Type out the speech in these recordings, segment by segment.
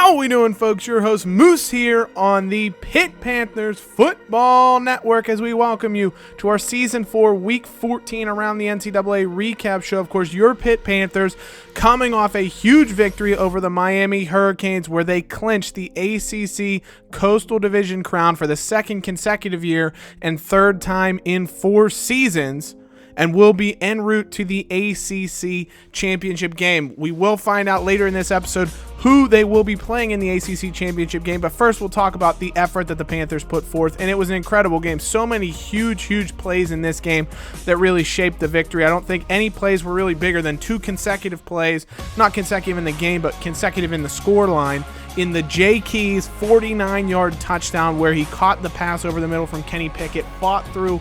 How we doing, folks? Your host Moose here on the Pitt Panthers Football Network as we welcome you to our Season 4 Week 14 Around the NCAA recap show. Of course, your Pitt Panthers coming off a huge victory over the Miami Hurricanes where they clinched the ACC Coastal Division crown for the second consecutive year and third time in 4 seasons, and will be en route to the ACC championship game. We will find out later in this episode who they will be playing in the ACC championship game, but first we'll talk about the effort that the Panthers put forth, and it was an incredible game. So many huge plays in this game that really shaped the victory. I don't think any plays were really bigger than 2 consecutive plays, not consecutive in the game, but consecutive in the score line. In the Jay Keys 49-yard touchdown where he caught the pass over the middle from Kenny Pickett, fought through,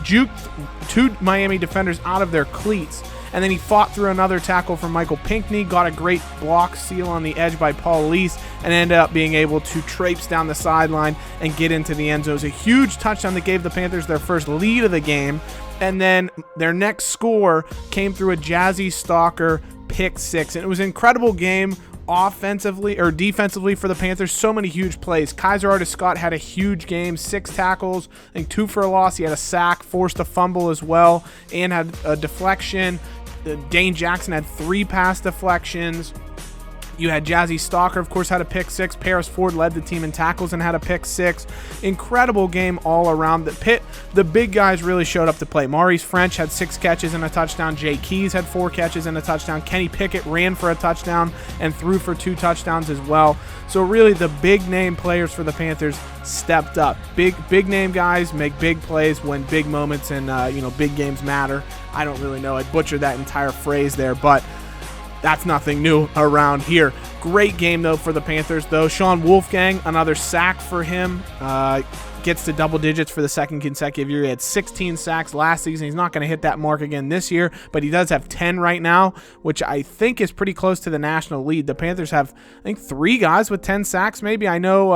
juked 2 Miami defenders out of their cleats, and then he fought through another tackle from Michael Pinckney, got a great block seal on the edge by Paul Lease, and ended up being able to traipse down the sideline and get into the end zone. It was a huge touchdown that gave the Panthers their first lead of the game, and then their next score came through a Jazzy Stalker pick 6, and it was an incredible game offensively or defensively for the Panthers. So many huge plays. Kaiser Artis-Scott had a huge game, 6 tackles, I think 2 for a loss. He had a sack, forced a fumble as well, and had a deflection. Dane Jackson had 3 pass deflections. You had Jazzy Stalker, of course, had a pick 6. Paris Ford led the team in tackles and had a pick 6. Incredible game all around. The big guys really showed up to play. Maurice French had 6 catches and a touchdown. Jay Keys had 4 catches and a touchdown. Kenny Pickett ran for a touchdown and threw for 2 touchdowns as well. So really the big name players for the Panthers stepped up. Big name guys make big plays when big moments and big games matter. I don't really know. I butchered that entire phrase there, but that's nothing new around here. Great game, though, for the Panthers, though. Sean Wolfgang, another sack for him. Gets to double digits for the second consecutive year. He had 16 sacks last season. He's not going to hit that mark again this year, but he does have 10 right now, which I think is pretty close to the national lead. The Panthers have, I think, 3 guys with 10 sacks maybe. I know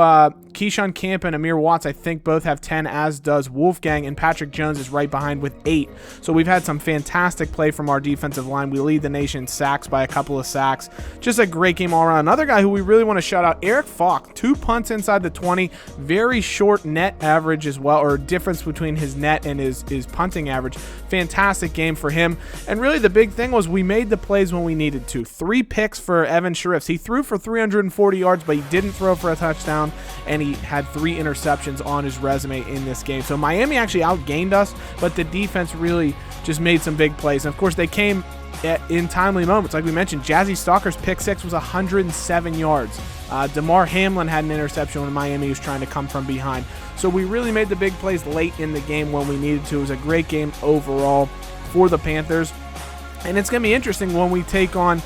Keyshawn Camp and Amir Watts, I think, both have 10, as does Wolfgang, and Patrick Jones is right behind with 8. So we've had some fantastic play from our defensive line. We lead the nation in sacks by a couple of sacks. Just a great game all around. Another guy who we really want to shout out, Eric Falk, 2 punts inside the 20, very short net average as well, or difference between his net and his punting average. Fantastic game for him. And really the big thing was we made the plays when we needed to. 3 picks for Evan Sheriffs. He threw for 340 yards, but he didn't throw for a touchdown, and he had 3 interceptions on his resume in this game. So Miami actually outgained us, but the defense really just made some big plays. And of course they came in timely moments. Like we mentioned, Jazzy Stalker's pick 6 was 107 yards. DeMar Hamlin had an interception when Miami was trying to come from behind. So we really made the big plays late in the game when we needed to. It was a great game overall for the Panthers. And it's going to be interesting when we take on,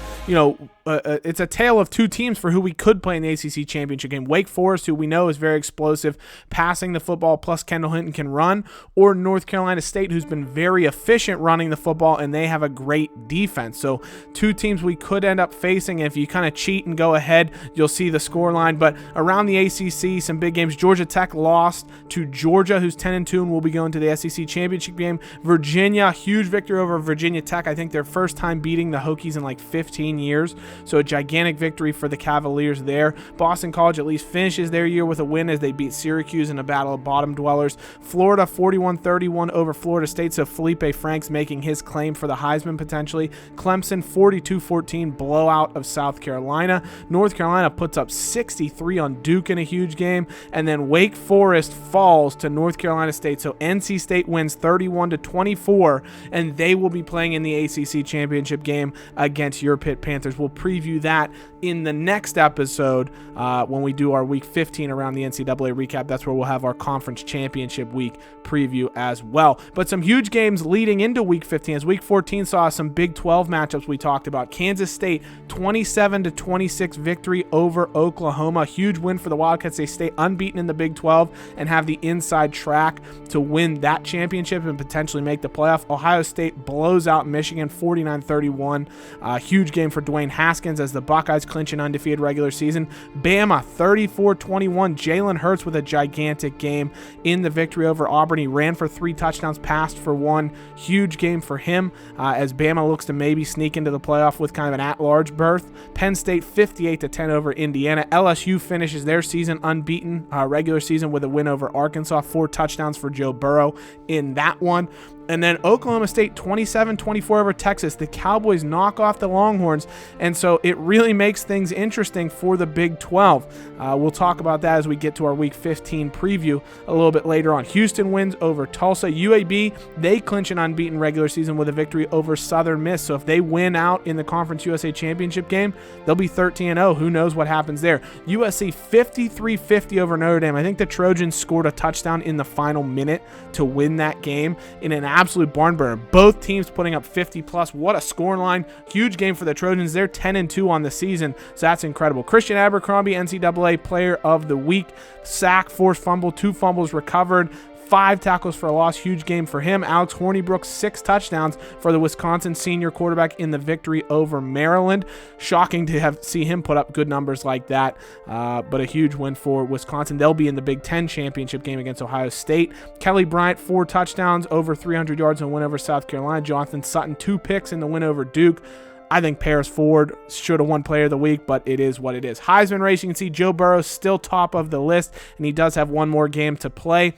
it's a tale of 2 teams for who we could play in the ACC championship game. Wake Forest, who we know is very explosive, passing the football, plus Kendall Hinton can run, or North Carolina State, who's been very efficient running the football, and they have a great defense. So 2 teams we could end up facing. If you kind of cheat and go ahead, you'll see the score line. But around the ACC, some big games. Georgia Tech lost to Georgia, who's 10-2 and will be going to the SEC championship game. Virginia, huge victory over Virginia Tech. I think their first time beating the Hokies in like 15 years. So a gigantic victory for the Cavaliers there. Boston College at least finishes their year with a win as they beat Syracuse in a battle of bottom dwellers. Florida 41-31 over Florida State, so Felipe Franks making his claim for the Heisman potentially. Clemson 42-14 blowout of South Carolina. North Carolina puts up 63 on Duke in a huge game, and then Wake Forest falls to North Carolina State, so NC State wins 31-24, and they will be playing in the ACC championship game against your Pitt Panthers. We'll preview that in the next episode when we do our Week 15 Around the NCAA recap. That's where we'll have our conference championship week preview as well. But some huge games leading into Week 15, as Week 14 saw some Big 12 matchups we talked about. Kansas State 27-26 victory over Oklahoma. Huge win for the Wildcats. They stay unbeaten in the Big 12 and have the inside track to win that championship and potentially make the playoff. Ohio State blows out Michigan 49-31. Huge game for Dwayne Haskins Haskins as the Buckeyes clinch an undefeated regular season. Bama 34-21. Jalen Hurts with a gigantic game in the victory over Auburn. He ran for 3 touchdowns, passed for 1. Huge game for him as Bama looks to maybe sneak into the playoff with kind of an at-large berth. Penn State 58-10 over Indiana. LSU finishes their season unbeaten, regular season, with a win over Arkansas. 4 touchdowns for Joe Burrow in that one. And then Oklahoma State 27-24 over Texas. The Cowboys knock off the Longhorns, and so it really makes things interesting for the Big 12. We'll talk about that as we get to our Week 15 preview a little bit later on. Houston wins over Tulsa. UAB, they clinch an unbeaten regular season with a victory over Southern Miss. So if they win out in the Conference USA Championship game, they'll be 13-0. Who knows what happens there? USC 53-50 over Notre Dame. I think the Trojans scored a touchdown in the final minute to win that game in an absolute barn burner. Both teams putting up 50 plus. What a scoring line. Huge game for the Trojans. They're 10-2 on the season, so that's incredible. Christian Abercrombie, NCAA Player of the Week. Sack, forced fumble, 2 fumbles recovered, 5 tackles for a loss. Huge game for him. Alex Hornibrook, 6 touchdowns for the Wisconsin senior quarterback in the victory over Maryland. Shocking to see him put up good numbers like that, but a huge win for Wisconsin. They'll be in the Big Ten championship game against Ohio State. Kelly Bryant, 4 touchdowns, over 300 yards in a win over South Carolina. Jonathan Sutton, 2 picks in the win over Duke. I think Paris Ford should have won Player of the Week, but it is what it is. Heisman race, you can see Joe Burrow still top of the list, and he does have 1 more game to play.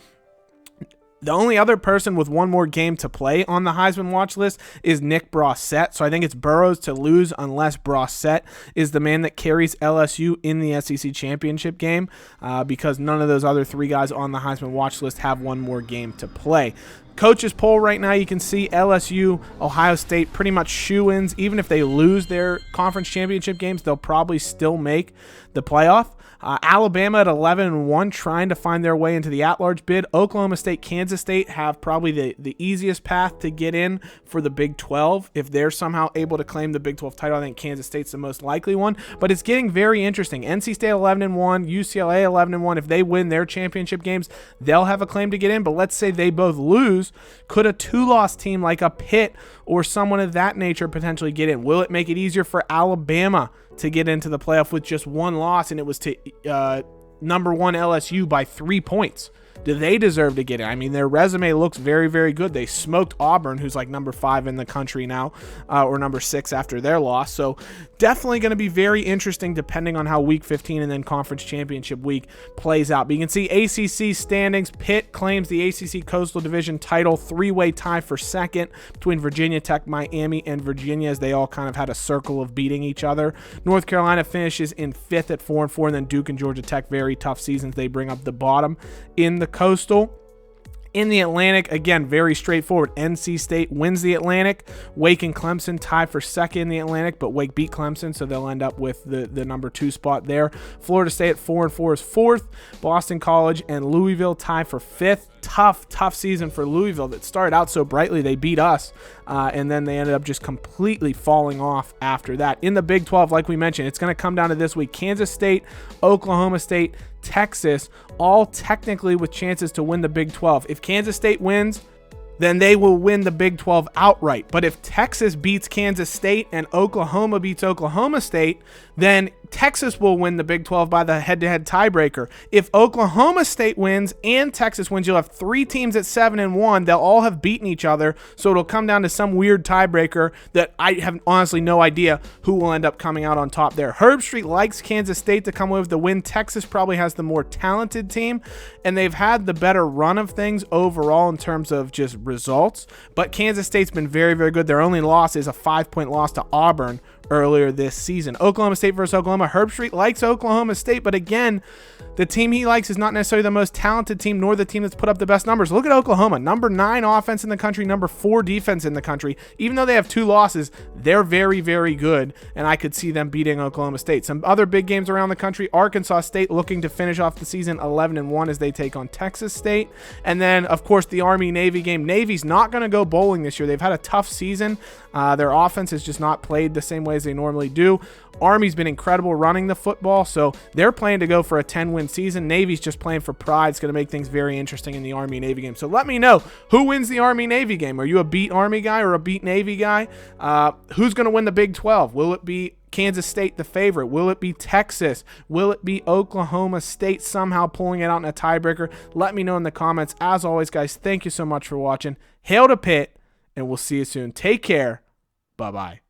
The only other person with 1 more game to play on the Heisman watch list is Nick Brossette. So I think it's Burrows to lose unless Brossette is the man that carries LSU in the SEC championship game, because none of those other 3 guys on the Heisman watch list have 1 more game to play. Coaches poll right now, you can see LSU, Ohio State pretty much shoo-ins. Even if they lose their conference championship games, they'll probably still make the playoff. Alabama at 11-1, trying to find their way into the at-large bid. Oklahoma State, Kansas State have probably the easiest path to get in for the Big 12. If they're somehow able to claim the Big 12 title, I think Kansas State's the most likely one. But it's getting very interesting. NC State 11-1, UCLA 11-1. If they win their championship games, they'll have a claim to get in. But let's say they both lose. Could a 2-loss team like a Pitt or someone of that nature potentially get in? Will it make it easier for Alabama to get into the playoff with just 1 loss, and it was to number 1 LSU by 3 points? Do they deserve to get in? I mean, their resume looks very, very good. They smoked Auburn, who's like number 5 in the country now, or number 6 after their loss. So definitely going to be very interesting depending on how Week 15 and then Conference Championship Week plays out. But you can see ACC standings. Pitt claims the ACC Coastal Division title. 3-way tie for second between Virginia Tech, Miami, and Virginia, as they all kind of had a circle of beating each other. North Carolina finishes in 5th at 4-4, and then Duke and Georgia Tech, very tough seasons. They bring up the bottom in the Coastal. In the Atlantic, again, very straightforward. NC State wins the Atlantic. Wake and Clemson tie for second in the Atlantic, but Wake beat Clemson, so they'll end up with the number 2 spot there. Florida State at 4-4 is 4th. Boston College and Louisville tie for 5th. Tough season for Louisville that started out so brightly. They beat us, and then they ended up just completely falling off after that. In the Big 12, like we mentioned, it's going to come down to this week. Kansas State, Oklahoma State, Texas, all technically with chances to win the Big 12. If Kansas State wins, then they will win the Big 12 outright. But if Texas beats Kansas State and Oklahoma beats Oklahoma State, then Texas will win the Big 12 by the head-to-head tiebreaker. If Oklahoma State wins and Texas wins, you'll have 3 teams at 7-1. They'll all have beaten each other, so it'll come down to some weird tiebreaker that I have honestly no idea who will end up coming out on top there. Herb Street likes Kansas State to come away with the win. Texas probably has the more talented team, and they've had the better run of things overall in terms of just results, but Kansas State's been very, very good. Their only loss is a 5-point loss to Auburn earlier this season. Oklahoma State versus Oklahoma. Herb Street likes Oklahoma State, but again, the team he likes is not necessarily the most talented team, nor the team that's put up the best numbers. Look at Oklahoma. Number 9 offense in the country, number 4 defense in the country. Even though they have 2 losses, they're very, very good, and I could see them beating Oklahoma State. Some other big games around the country. Arkansas State looking to finish off the season 11-1 as they take on Texas State. And then, of course, the Army-Navy game. Navy's not going to go bowling this year. They've had a tough season. Their offense has just not played the same way as they normally do. Army's been incredible running the football, so they're planning to go for a 10-win season. Navy's just playing for pride. It's going to make things very interesting in the Army-Navy game. So let me know, who wins the Army-Navy game? Are you a beat Army guy or a beat Navy guy? Who's going to win the Big 12? Will it be Kansas State the favorite? Will it be Texas? Will it be Oklahoma State somehow pulling it out in a tiebreaker? Let me know in the comments. As always, guys, thank you so much for watching. Hail to Pitt, and we'll see you soon. Take care. Bye-bye.